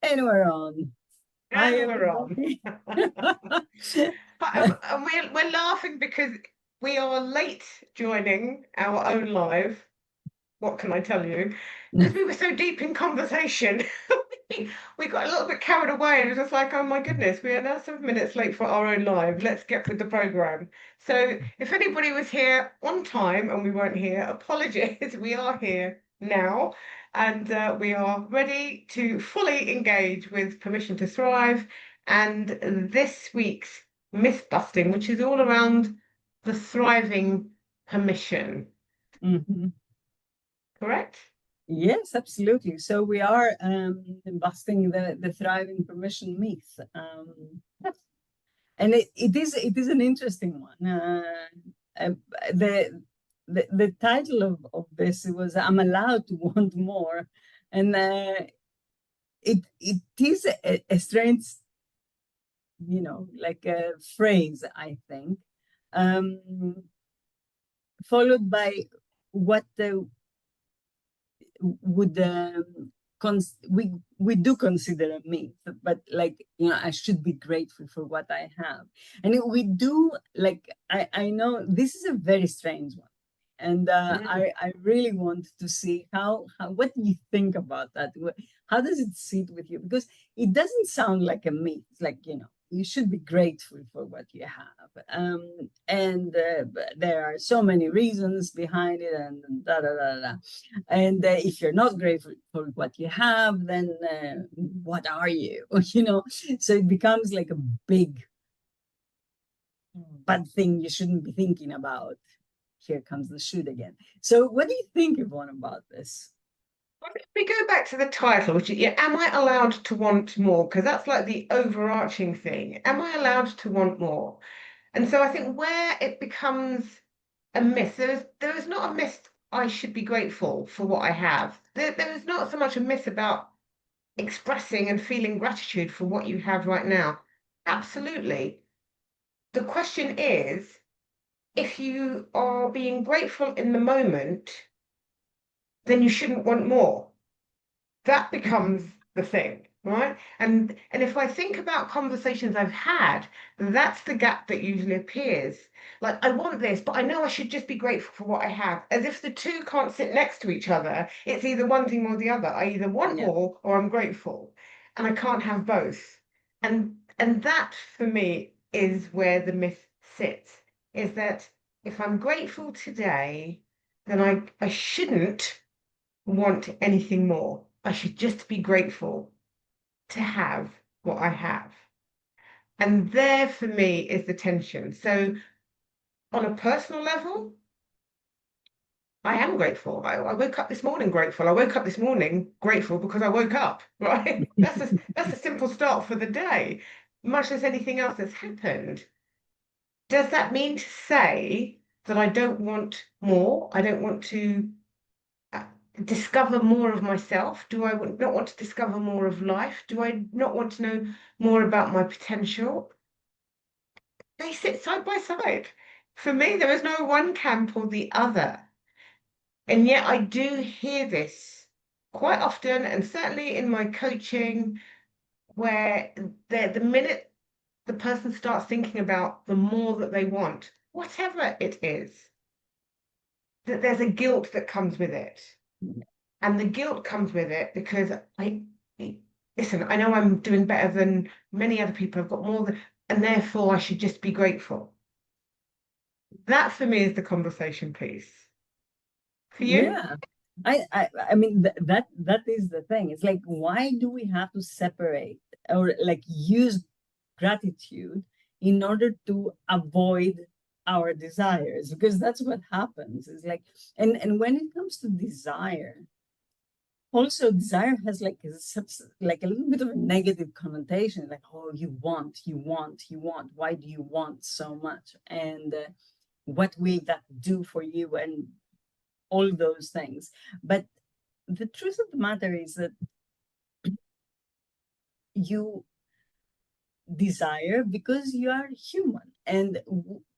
And we're on. Hi, And we're on. everybody. And we're laughing because we are late joining our own live. What can I tell you? Because we were so deep in conversation, we got a little bit carried away. And it was just like, oh my goodness, we are now 7 minutes late for our own live. Let's get with the program. So if anybody was here on time and we weren't here, apologies. We are here now. And we are ready to fully engage with Permission to Thrive and this week's myth busting, which is all around the thriving permission. Mhm. Correct? Yes, absolutely. So we are busting the thriving permission myth. And it is an interesting one. Uh, the, the title of this was "I'm allowed to want more," and it is a strange, like a phrase, I think, followed by what the would we do consider a myth, but like, I should be grateful for what I have. And we do, like, I know this is a very strange one, and I really want to see how what do you think about that. How does it sit with you? Because it doesn't sound like a myth. It's like, you should be grateful for what you have, and there are so many reasons behind it, and da da da da. And if you're not grateful for what you have, then what are you? So it becomes like a big bad thing you shouldn't be thinking about. Here comes the shoot again. So what do you think, Yvonne, about this? We go back to the title, which is, yeah, am I allowed to want more? Because that's like the overarching thing. Am I allowed to want more? And so I think where it becomes a myth, there is not a myth I should be grateful for what I have. There is not so much a myth about expressing and feeling gratitude for what you have right now. Absolutely. The question is, if you are being grateful in the moment, then you shouldn't want more. That becomes the thing, right? And if I think about conversations I've had, that's the gap that usually appears. Like, I want this, but I know I should just be grateful for what I have, as if the two can't sit next to each other. It's either one thing or the other. I either want Yeah. more or I'm grateful, and I can't have both. And that for me is where the myth sits, is that if I'm grateful today, then I shouldn't want anything more. I should just be grateful to have what I have. And there for me is the tension. So, on a personal level, I am grateful. I woke up this morning grateful. I woke up this morning grateful because I woke up, right? That's a simple start for the day, much as anything else that's happened. Does that mean to say that I don't want more? I don't want to uh, discover more of myself? Do I not want to discover more of life? Do I not want to know more about my potential? They sit side by side. For me, there is no one camp or the other. And yet I do hear this quite often, and certainly in my coaching, where the minute the person starts thinking about the more that they want, whatever it is, that there's a guilt that comes with it. And the guilt comes with it because listen, I know I'm doing better than many other people. I've got more than, and therefore I should just be grateful. That for me is the conversation piece. For you? Yeah. I mean, that is the thing. It's like, why do we have to separate or like use gratitude in order to avoid our desires? Because that's what happens. It's like, and when it comes to desire, also desire has like like a little bit of a negative connotation. Like, oh, you want, you want, you want. Why do you want so much? And what will that do for you? And all those things. But the truth of the matter is that you desire because you are human, and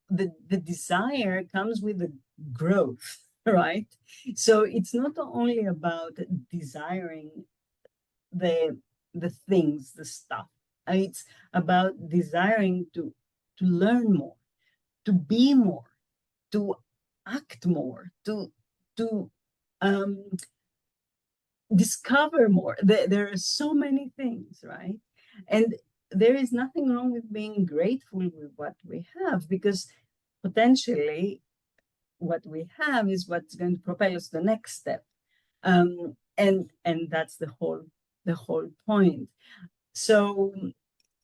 the desire comes with the growth, right? So it's not only about desiring the the things, the stuff. It's about desiring to learn more, to be more, to act more, to um, discover more. There are so many things, right? And there is nothing wrong with being grateful with what we have, because potentially what we have is what's going to propel us to the next step. And that's the whole point. So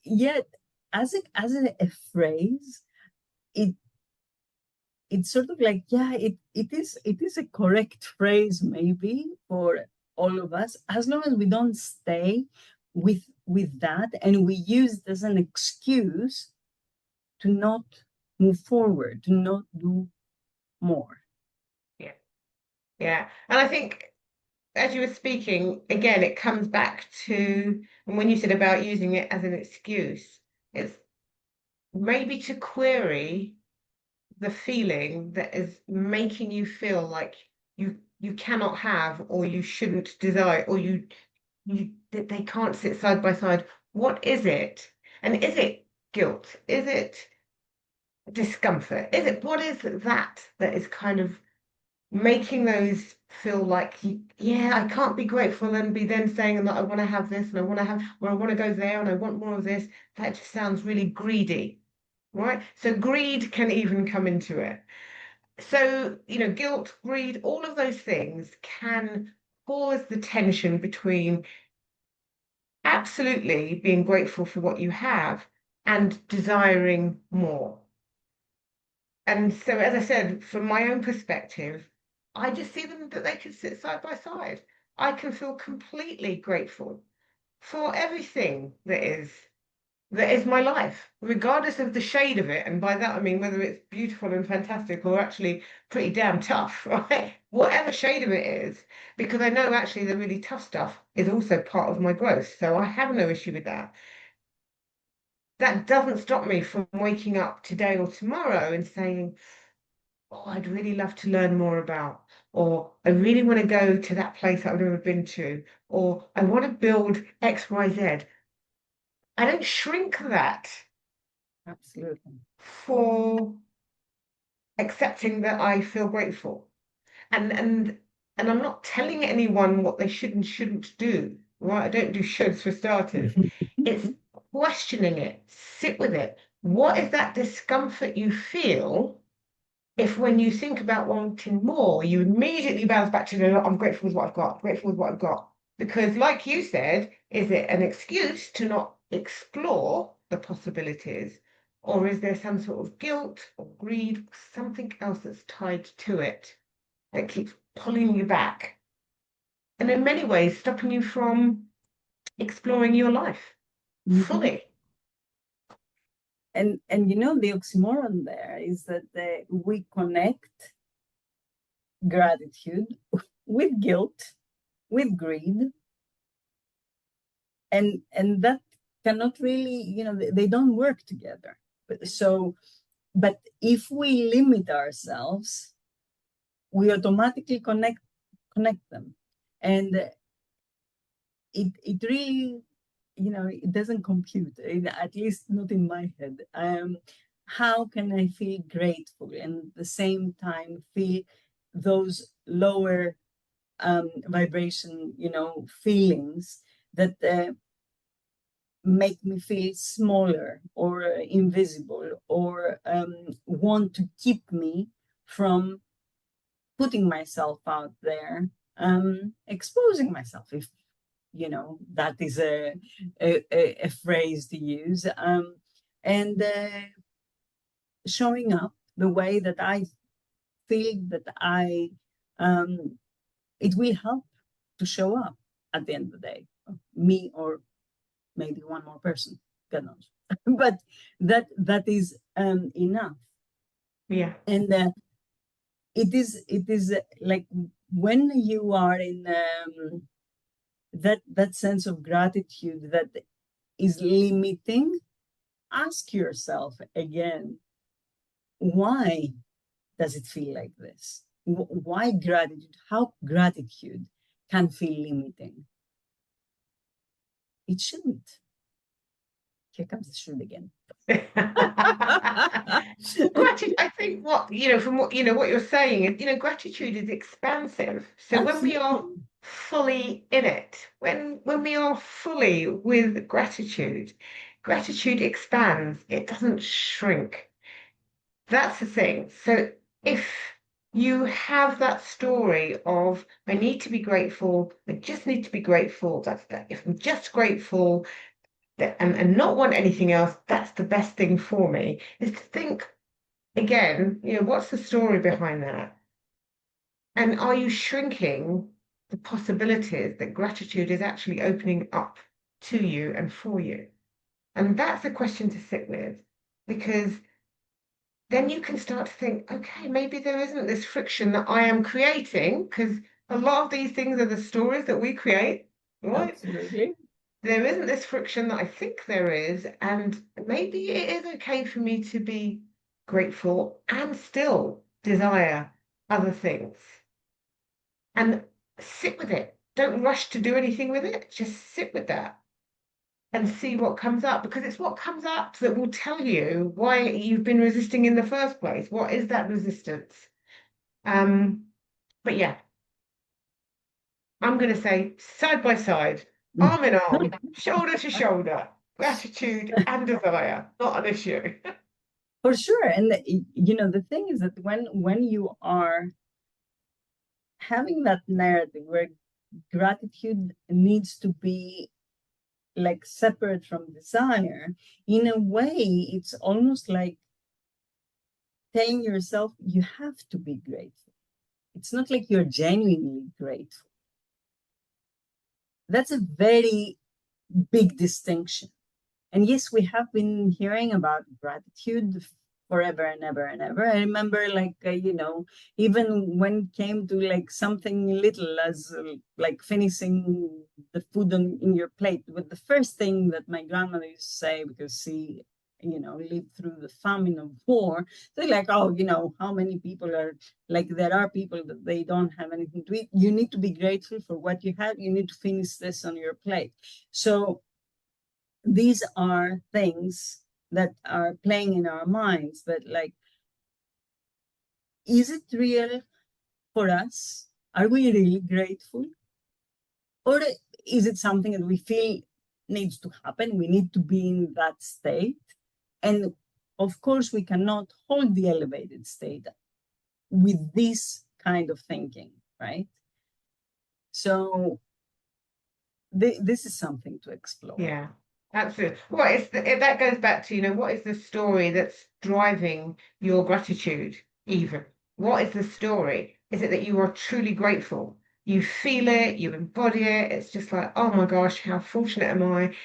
yet, as a phrase, it it's sort of like, yeah, it is a correct phrase maybe for all of us, as long as we don't stay with that and we use it as an excuse to not move forward, to not do more. Yeah. Yeah. And I think as you were speaking, again, it comes back to, and when you said about using it as an excuse, it's maybe to query the feeling that is making you feel like you cannot have, or you shouldn't desire, or you that they can't sit side by side. What is it? And is it guilt? Is it discomfort? Is it, what is that is kind of making those feel like, yeah, I can't be grateful and be then saying that I want to have this and I want to have, or I want to go there and I want more of this. That just sounds really greedy, right? So greed can even come into it. So, guilt, greed, all of those things can cause the tension between absolutely being grateful for what you have and desiring more. And so, as I said, from my own perspective, I just see them that they can sit side by side. I can feel completely grateful for everything that is my life, regardless of the shade of it. And by that I mean whether it's beautiful and fantastic or actually pretty damn tough, right? Whatever shade of it is, because I know actually the really tough stuff is also part of my growth. So I have no issue with that. That doesn't stop me from waking up today or tomorrow and saying, oh, I'd really love to learn more about, or I really want to go to that place that I've never been to, or I want to build X, Y, Z. I don't shrink that Absolutely. for accepting that I feel grateful. And I'm not telling anyone what they should and shouldn't do, right? I don't do shoulds for starters. It's questioning it, sit with it. What is that discomfort you feel if when you think about wanting more, you immediately bounce back to the, I'm grateful with what I've got, grateful with what I've got. Because like you said, is it an excuse to not explore the possibilities? Or is there some sort of guilt or greed, something else that's tied to it that keeps pulling you back? And in many ways, stopping you from exploring your life Mhm. fully. And the oxymoron there is that we connect gratitude with guilt, with greed, and that cannot really, they don't work together. But if we limit ourselves, we automatically connect them, and it really, it doesn't compute, at least not in my head. How can I feel grateful and at the same time feel those lower vibration, feelings that make me feel smaller or invisible, or want to keep me from putting myself out there, exposing myself, if that is a phrase to use, and showing up the way that I feel that it will help to show up at the end of the day, me or maybe one more person, God knows. But that is enough. Yeah. And it is like when you are in that sense of gratitude that is limiting, ask yourself again, why does it feel like this? Why gratitude? How gratitude can feel limiting? it shouldn't. Here comes the should again. Gratitude, I think from what what you're saying is, gratitude is expansive. So when we are Absolutely. fully in it, when we are fully with gratitude, gratitude expands, it doesn't shrink. That's the thing. So if you have that story of I need to be grateful, I just need to be grateful, that's that. If I'm just grateful and not want anything else, that's the best thing for me, is to think again, what's the story behind that? And are you shrinking the possibilities that gratitude is actually opening up to you and for you? And that's a question to sit with, because then you can start to think, okay, maybe there isn't this friction that I am creating, because a lot of these things are the stories that we create, right? Absolutely. There isn't this friction that I think there is, and maybe it is okay for me to be grateful and still desire other things. And sit with it. Don't rush to do anything with it. Just sit with that and see what comes up, because it's what comes up that will tell you why you've been resisting in the first place. What is that resistance? Um, but yeah, I'm going to say side by side, arm in arm, shoulder to shoulder, gratitude and desire, not an issue. For sure. And the thing is that when you are having that narrative where gratitude needs to be like separate from desire, in a way, it's almost like telling yourself you have to be grateful. It's not like you're genuinely grateful. That's a very big distinction. And yes, we have been hearing about gratitude forever and ever and ever. I remember, even when it came to like something little as like finishing the food in your plate, with the first thing that my grandmother used to say, because she, lived through the famine of war, they're like, oh, how many people are like, there are people that they don't have anything to eat. You need to be grateful for what you have. You need to finish this on your plate. So these are things that are playing in our minds, but like, is it real for us? Are we really grateful? Or is it something that we feel needs to happen? We need to be in that state. And of course, we cannot hold the elevated state with this kind of thinking, right? So this is something to explore. Yeah, absolutely. That goes back to, what is the story that's driving your gratitude, even? What is the story? Is it that you are truly grateful? You feel it, you embody it. It's just like, oh my gosh, how fortunate am I?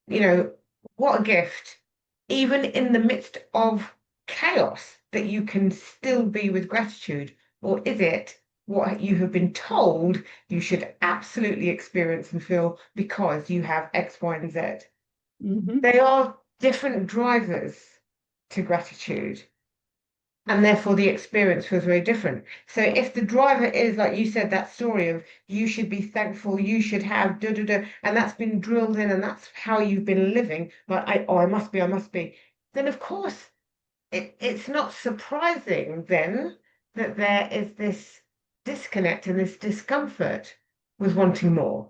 You know, what a gift. Even in the midst of chaos, that you can still be with gratitude. Or is it what you have been told you should absolutely experience and feel because you have X, Y, and Z? Mm-hmm. They are different drivers to gratitude, and therefore the experience feels very different. So if the driver is, like you said, that story of you should be thankful, you should have da da da, and that's been drilled in, and that's how you've been living, like I must be, then of course it's not surprising then that there is this disconnect and this discomfort with wanting more,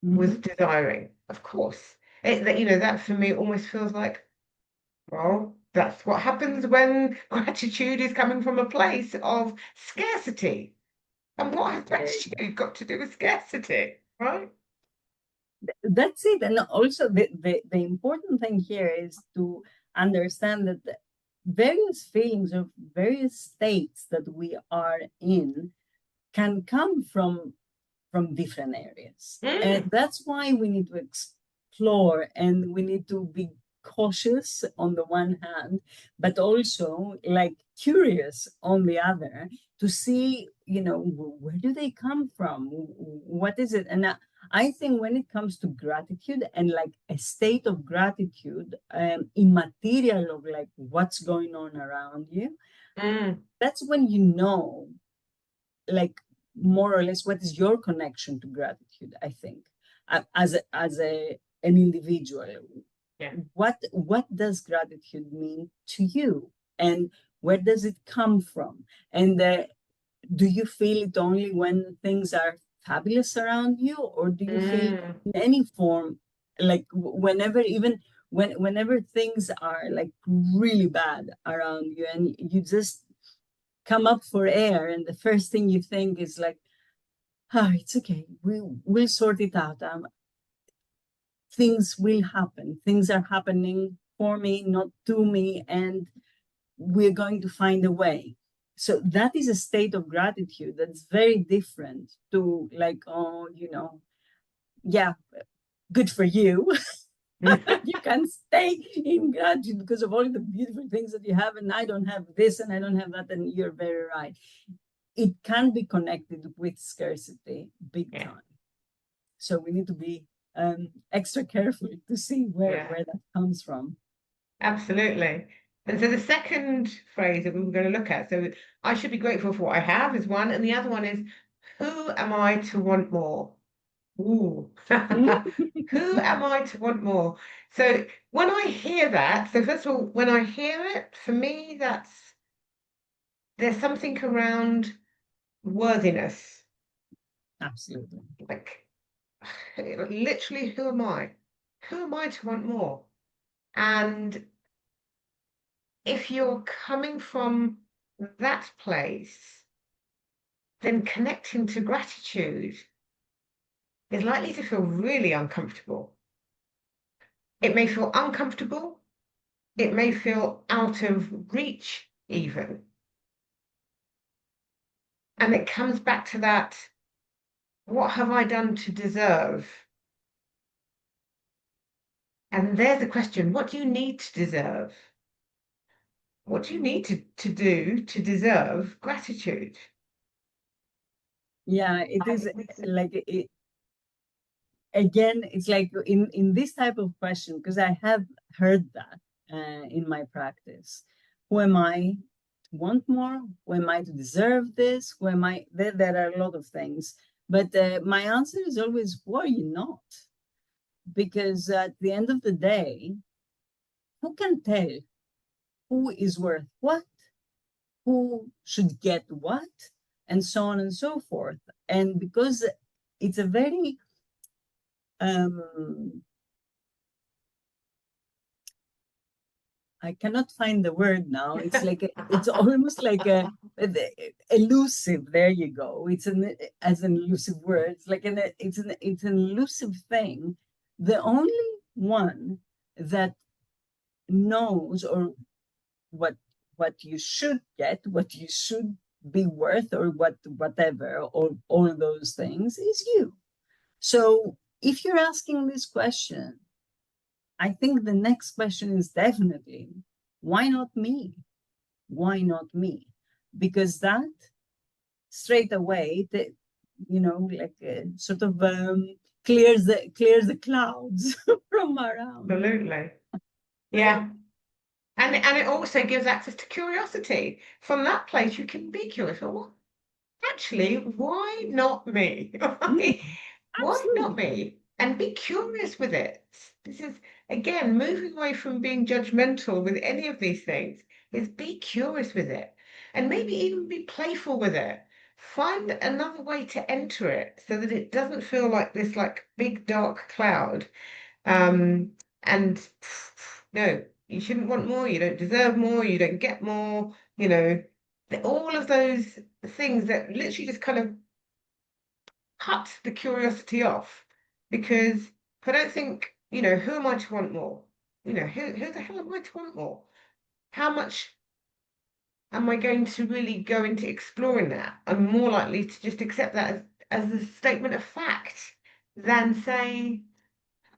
Mm-hmm. with desiring. Of course, that for me almost feels like, well, that's what happens when gratitude is coming from a place of scarcity. And what has gratitude got to do with scarcity, right? That's it. And also the important thing here is to understand that the various feelings or various states that we are in can come from different areas. And Mm, that's why we need to explore, and we need to be cautious on the one hand, but also like curious on the other, to see, where do they come from? What is it? And I think when it comes to gratitude and like a state of gratitude, immaterial of like what's going on around you, mm, that's when like more or less what is your connection to gratitude. I think as a an individual. Yeah. What does gratitude mean to you, and where does it come from? And do you feel it only when things are fabulous around you, or do you feel it in any form, like whenever, even whenever things are like really bad around you, and you just come up for air, and the first thing you think is like, oh, it's okay, we'll sort it out. Things will happen. Things are happening for me, not to me, and we're going to find a way. So that is a state of gratitude that's very different to like, oh, yeah, good for you. You can stay in gratitude because of all the beautiful things that you have, and I don't have this and I don't have that, and you're very right. It can be connected with scarcity big Yeah. time. So we need to be extra careful to see where that comes from. Absolutely. And so the second phrase that we were going to look at, so I should be grateful for what I have is one, and the other one is, who am I to want more? Ooh. Who am I to want more? So when I hear that, so first of all, when I hear it, for me, there's something around worthiness. Absolutely. Like, literally, who am I? Who am I to want more? And if you're coming from that place, then connecting to gratitude is likely to feel really uncomfortable. It may feel uncomfortable. It may feel out of reach, even. And it comes back to that, what have I done to deserve? And there's the question, what do you need to deserve? What do you need to do to deserve gratitude? Yeah, it is like again, it's like in this type of question, because I have heard that in my practice. Who am I to want more? Who am I to deserve this? Who am I? There are a lot of things, but my answer is always, who are you not? Because at the end of the day, who can tell who is worth what, who should get what, and so on and so forth? And because it's a very I cannot find the word now. It's like it's almost like a elusive. There you go. It's as an elusive word. It's like it's an elusive thing. The only one that knows or what you should get, what you should be worth, or whatever, or all those things is you. So if you're asking this question, I think the next question is definitely, why not me? Why not me? Because that straight away, like sort of clears the clouds from around. Absolutely. Yeah. And it also gives access to curiosity. From that place, you can be curious. Well, actually, why not me? Why not Absolutely. me? And be curious with it. This is, again, moving away from being judgmental with any of these things, is be curious with it. And maybe even be playful with it. Find another way to enter it so that it doesn't feel like this like big dark cloud. And no, you shouldn't want more, you don't deserve more, you don't get more, all of those things that literally just kind of cut the curiosity off. Because if I don't think, who am I to want more? Who the hell am I to want more? How much am I going to really go into exploring that? I'm more likely to just accept that as a statement of fact than say,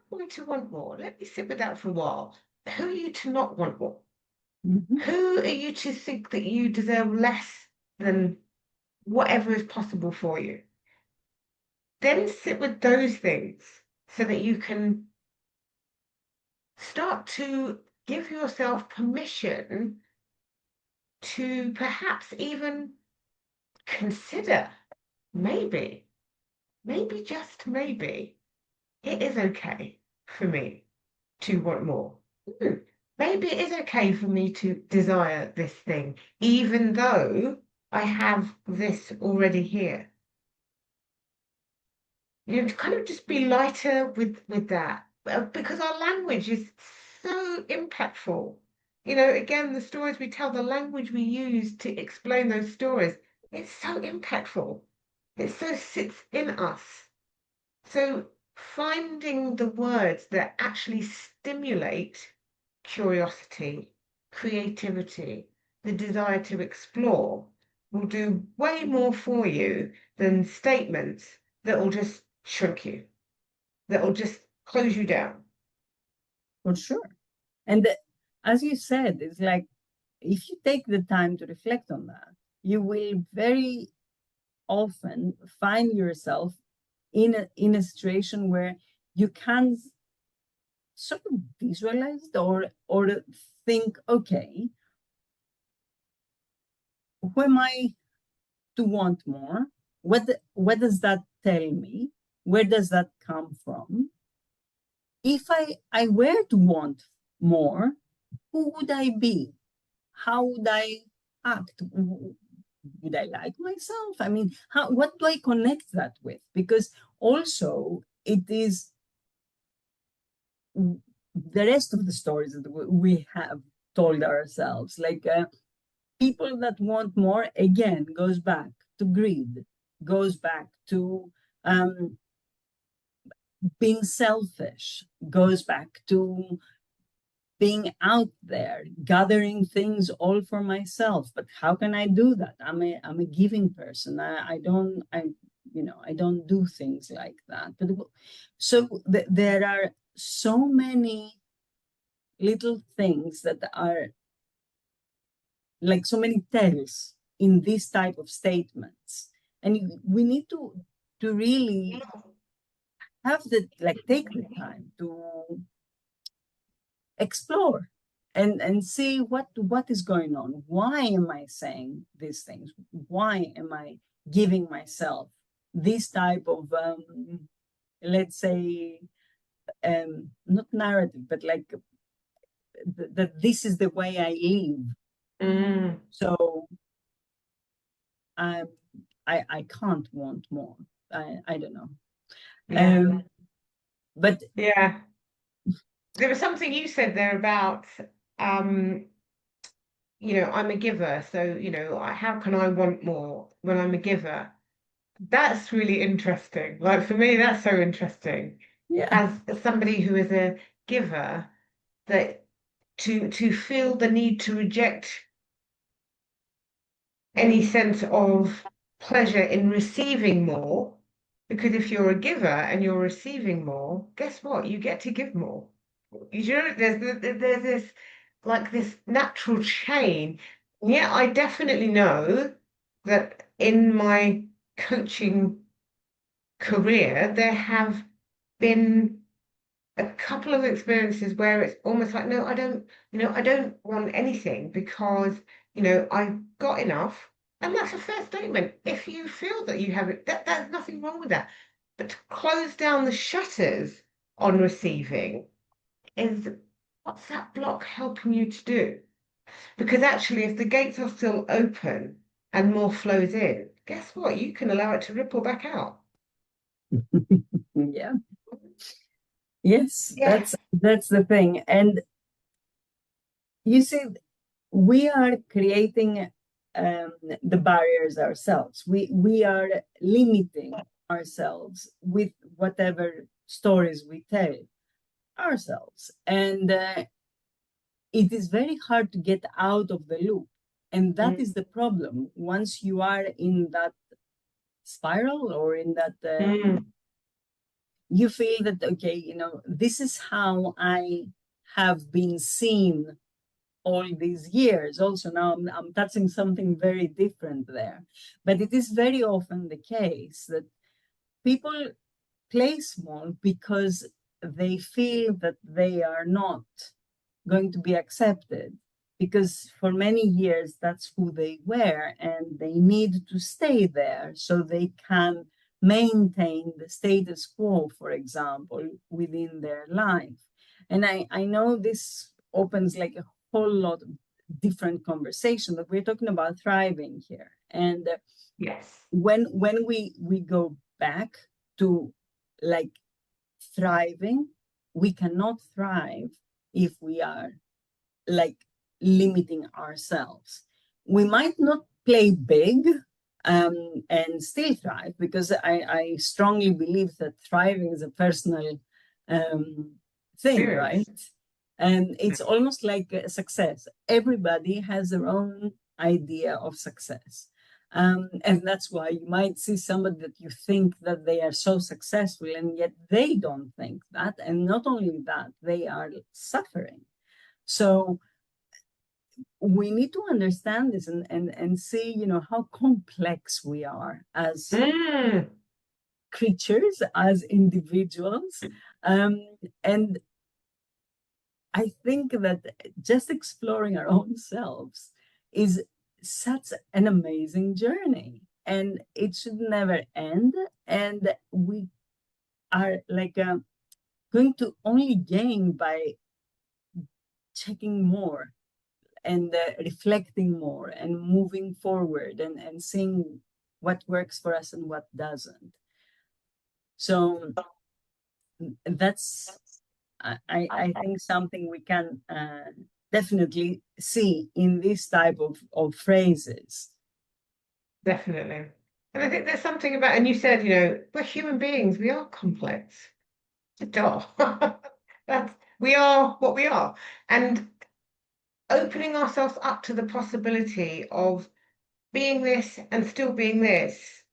who am I to want more? Let me sit with that for a while. Who are you to not want more? Mhm. Who are you to think that you deserve less than whatever is possible for you? Then sit with those things so that you can start to give yourself permission to perhaps even consider maybe, just maybe, it is okay. for me to want more. Hmm, maybe it is okay for me to desire this thing, even though I have this already here. You know, to kind of just be lighter with that, because our language is so impactful. You know, again, the stories we tell, the language we use to explain those stories, it's so impactful. It so sits in us. So finding the words that actually stimulate curiosity, creativity, the desire to explore will do way more for you than statements that will just shrink you, that will just close you down. For sure. And as you said, it's like if you take the time to reflect on that, you will very often find yourself in a situation where you can sort of visualize it or think, okay, who am I to want more? What does that tell me? Where does that come from? If I were to want more, who would I be? How would I act? Would I like myself? I mean, what do I connect that with? Because also it is the rest of the stories that we have told ourselves. Like people that want more, again, goes back to greed, goes back to being selfish, goes back to being out there, gathering things all for myself. But how can I do that? I'm a giving person. I don't do things like that. But so there are so many little things that are like so many tells in this type of statements, and we need to really have the like take the time to explore and see what is going on. Why am I saying these things? Why am I giving myself this type of let's say not narrative, but like that this is the way I live. Mm, So um, I can't want more. I don't know. yeah, But yeah. There was something you said there about, um, I'm a giver, so, how can I want more when I'm a giver? That's really interesting. Like for me, that's so interesting. yeah, As somebody who is a giver, that to feel the need to reject any sense of pleasure in receiving more, because if you're a giver and you're receiving more, guess what? You get to give more. There's this like this natural chain. Yeah, I definitely know that in my coaching career, there have been a couple of experiences where it's almost like, no, I don't want anything because, I've got enough. And that's a fair statement. If you feel that you have it, there's nothing wrong with that. But to close down the shutters on receiving is what's that block helping you to do? Because actually, if the gates are still open and more flows in, guess what? You can allow it to ripple back out. yeah, yes, Yeah. that's the thing. And you see, we are creating the barriers ourselves. We are limiting ourselves with whatever stories we tell ourselves, and it is very hard to get out of the loop. And that Mm, is the problem. Once you are in that spiral or in that, mm, you feel that, okay, this is how I have been seen all these years. Also, now I'm touching something very different there. But it is very often the case that people play small because they feel that they are not going to be accepted, because for many years that's who they were and they need to stay there so they can maintain the status quo, for example, within their life. And I know this opens like a whole lot of different conversation, but we're talking about thriving here. And Yes. when we go back to like thriving, we cannot thrive if we are like limiting ourselves. We might not play big and still thrive, because I strongly believe that thriving is a personal thing, right? Experience. And it's almost like a success. Everybody has their own idea of success. And that's why you might see somebody that you think that they are so successful, and yet they don't think that. And not only that, they are suffering. So we need to understand this and see, you know, how complex we are as Mm, creatures, as individuals. And I think that just exploring our own selves is such an amazing journey, and it should never end. And we are like going to only gain by checking more and reflecting more and moving forward and seeing what works for us and what doesn't. So that's I think something we can definitely see in this type of phrases. definitely. And I think there's something about, and you said, you know, we're human beings, we are complex. Duh. That's, we are what we are. And opening ourselves up to the possibility of being this and still being this,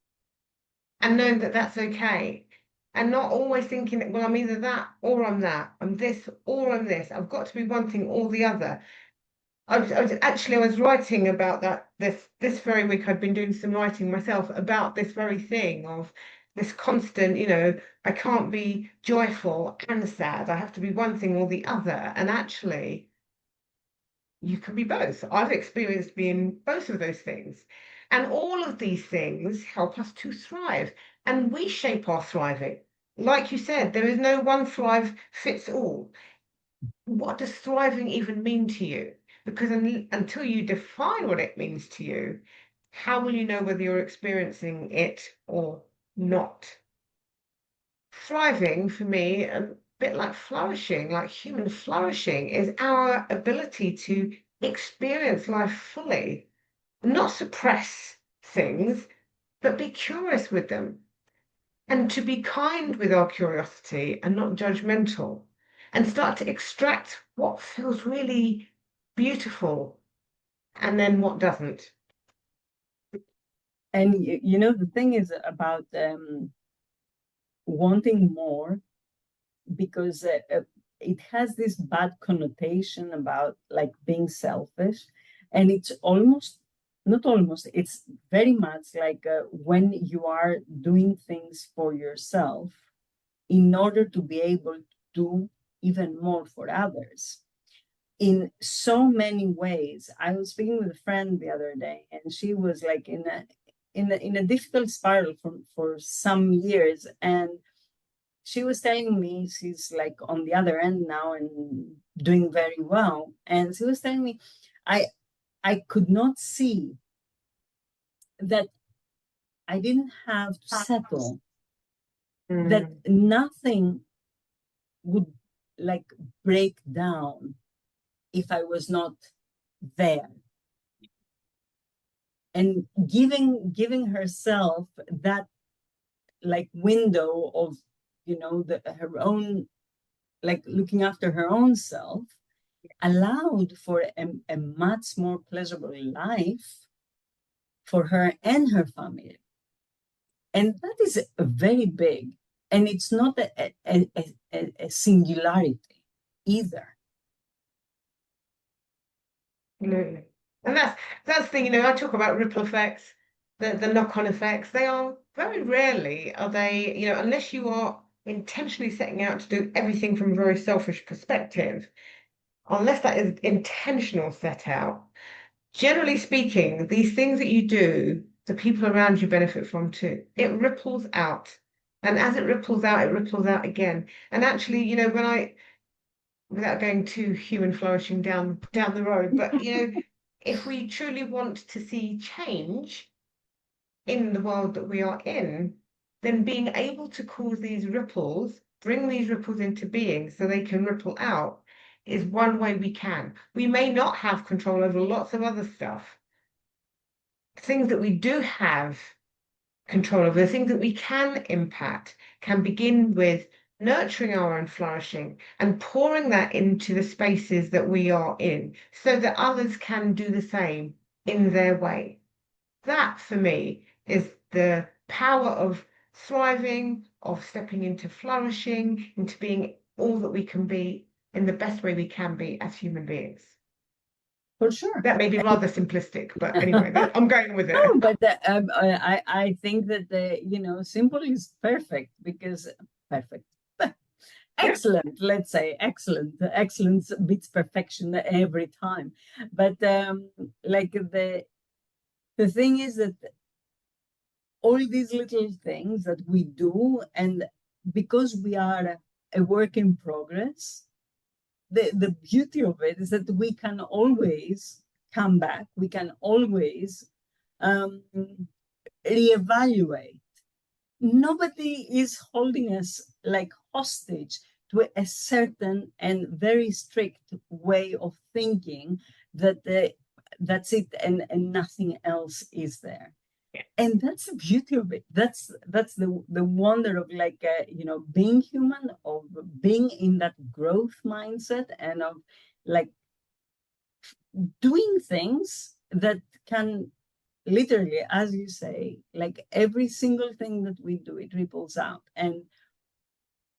and knowing that that's okay. And not always thinking that, well, I'm either that or I'm that. I'm this or I'm this. I've got to be one thing or the other. I was writing about that this very week. I've been doing some writing myself about this very thing of this constant, you know, I can't be joyful and sad. I have to be one thing or the other. And actually, you can be both. I've experienced being both of those things. And all of these things help us to thrive. And we shape our thriving. Like you said, there is no one thrive fits all. What does thriving even mean to you? Because until you define what it means to you, how will you know whether you're experiencing it or not? Thriving for me, a bit like flourishing, like human flourishing, is our ability to experience life fully, not suppress things, but be curious with them, and to be kind with our curiosity and not judgmental, and start to extract what feels really beautiful and then what doesn't. And you know, the thing is about wanting more, because it has this bad connotation about like being selfish, and it's almost not almost, it's very much like when you are doing things for yourself in order to be able to do even more for others in so many ways. I was speaking with a friend the other day, and she was like in a difficult spiral for some years, and she was telling me she's like on the other end now and doing very well. And she was telling me, I I could not see that I didn't have to settle, that Mm, nothing would like break down if I was not there. And giving herself that like window of, you know, her own, like looking after her own self, allowed for a much more pleasurable life for her and her family. And that is very big. And it's not a singularity either. absolutely. And that's the thing, you know, I talk about ripple effects, the knock-on effects. They are very rarely are they, you know, unless you are intentionally setting out to do everything from a very selfish perspective, unless that is intentional set out. Generally speaking, these things that you do the people around you benefit from too. It ripples out. And as it ripples out, it ripples out again. And actually, you know, without going too human flourishing down the road, but you know, if we truly want to see change in the world that we are in, then being able to cause these ripples, bring these ripples into being so they can ripple out, is one way we can. We may not have control over lots of other stuff. Things that we do have control over, the things that we can impact, can begin with nurturing our own flourishing and pouring that into the spaces that we are in so that others can do the same in their way. That, for me, is the power of thriving, of stepping into flourishing, into being all that we can be in the best way we can be as human beings. For sure. That may be rather simplistic, but anyway, I'm going with it. No, but I think that simple is perfect because perfect. Excellent, let's say excellent. Excellence beats perfection every time. But like the thing is that all these little things that we do, and because we are a work in progress, the beauty of it is that we can always come back. We can always reevaluate. Nobody is holding us like hostage to a certain and very strict way of thinking that that's it and nothing else is there. And that's the beauty of it. That's the wonder of like being human, of being in that growth mindset, and of like doing things that can literally, as you say, like every single thing that we do, it ripples out, and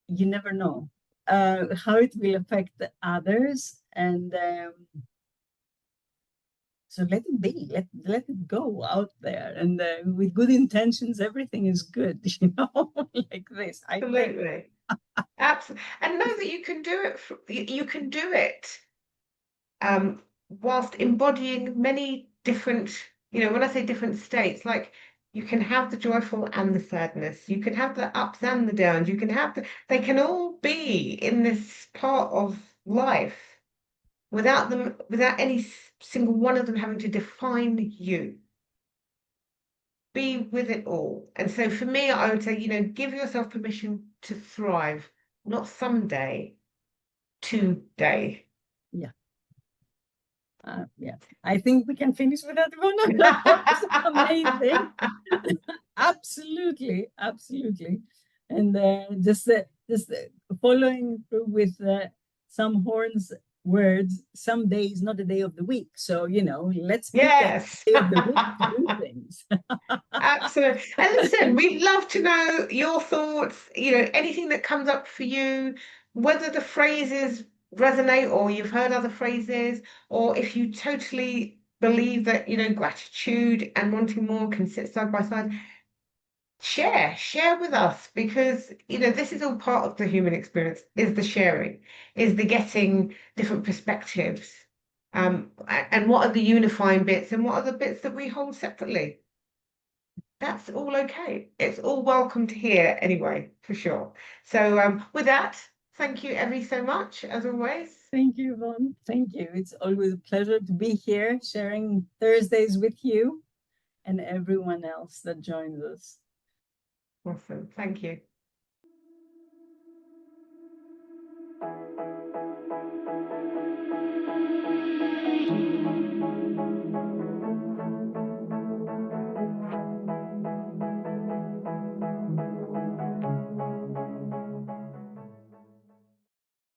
you never know how it will affect others. And so let it be, let it go out there, and with good intentions, everything is good, like this. I think. Absolutely. Absolutely. And know that you can do it. You can do it whilst embodying many different, when I say different states, like you can have the joyful and the sadness, you can have the ups and the downs, they can all be in this part of life without any single one of them having to define you. Be with it all. And so for me, I would say, give yourself permission to thrive, not someday, today. Yeah. Yeah, I think we can finish with that one. That's amazing. Absolutely, absolutely. And just following through with some Horn's words, some day is not a day of the week. So, let's pick a Yes. day of the week to do things. Absolutely. And listen, we'd love to know your thoughts, anything that comes up for you, whether the phrases resonate or you've heard other phrases, or if you totally believe that, gratitude and wanting more can sit side by side. Share with us, because this is all part of the human experience, is the sharing, is the getting different perspectives, and what are the unifying bits and what are the bits that we hold separately. That's all okay. It's all welcome to hear anyway, for sure. So with that, thank you ever so much, as always. Thank you, Yvonne. Thank you. It's always a pleasure to be here sharing Thursdays with you and everyone else that joins us. Awesome. Thank you.